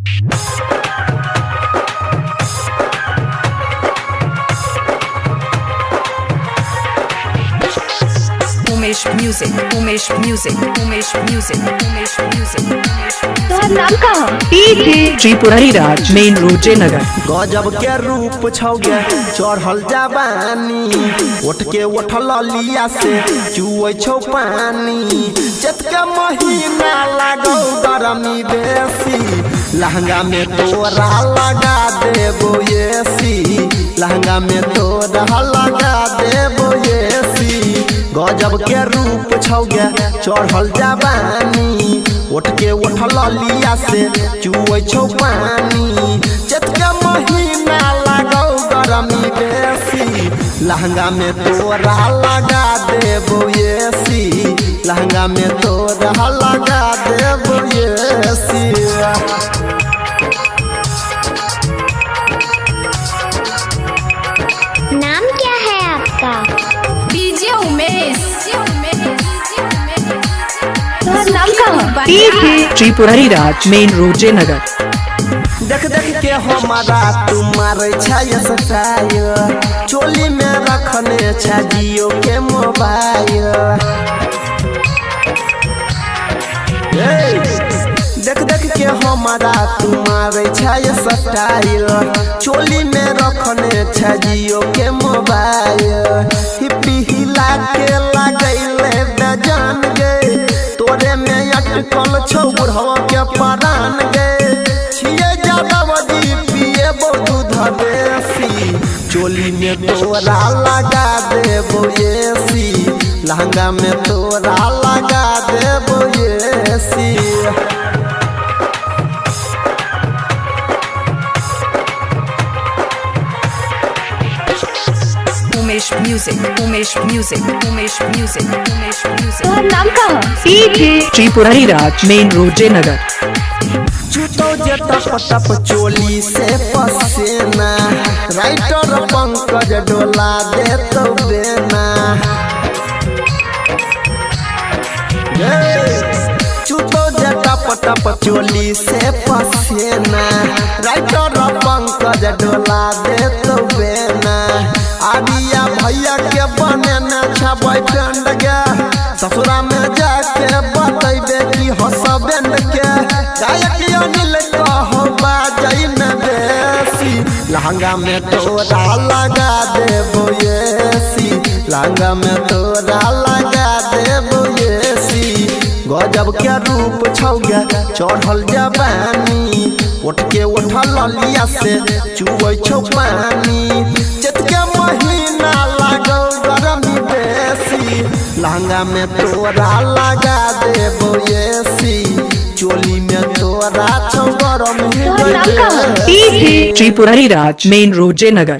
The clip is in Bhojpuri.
Umesh Music, Umesh Music, Umesh Music, Umesh Music, Umesh Music. तोहर नाम का त्रिपुरारी राज मेन रोड जयनगर। गजब के रूप छौगे चढ़ल जवानी उठ के उठल लिया से चुए छौ पानी चैत के महीना लागो गरमी बेसी लहंगा में तोरा लगा देबो एसी लहंगा में तोरा लगा देबो एसी गजब के रूप छौगे चढ़ल जवानी उठ के उठल लिया से चुए छौ पानी चैत के महीना लागो गरमी बेसी लहंगा में तोरा लगा देबो एसी लहंगा में तोरा लगा देबो एसी। नाम क्या है आपका? DJ Umesh. तोहर नाम का त्रिपुरारी राज मेन रोड जयनगर। देख देख के हमारा तुम्हारे छाया सताय चोली में रखने छा जियो के मोबाइल देख देख के हमारा तुम्हारे छाया सताय चोली में रखने छा जियो के मोबाइल हिप्पी हिला के लगैले बेजान गए तोरे में अटकल छौ बुढ़वा के परान गए छिए जादवदी पिए दूध देसी चोली में तोरा लगा देबो एसी लहंगा में तोरा लगा देबो AC. Umesh Music, Umesh Music, Umesh Music, Umesh Music. तोहर नाम का त्रिपुरारी राज मेन रोड जयनगर। छूटो जे टप टप चोली से पसेना राइटर पंकज डोला दे तो बेना छूटो जे टप टप चोली से पसेना राइटर पंकज डोला दे तो बेना आदिया भैया के बने न छा बॉयफ्रेंड गे ससुरा में जाके बतैबे कि हसबैंड के गायक अनिल कहो बाजै न बेसी लहंगा में तोरा लगा देबो एसी लहंगा में तोरा लगा देबो एसी गजब के रूप छौगे चढ़ल जवानी उठ के उठल लिया से चुए छौ पानी चैत के महीना लागो गरमी बेसी लहंगा में तोरा लगा देबो एसी चोली में तोरा छौ गरमी तोहर नाम का त्रिपुरारी राज मेन रोड जयनगर।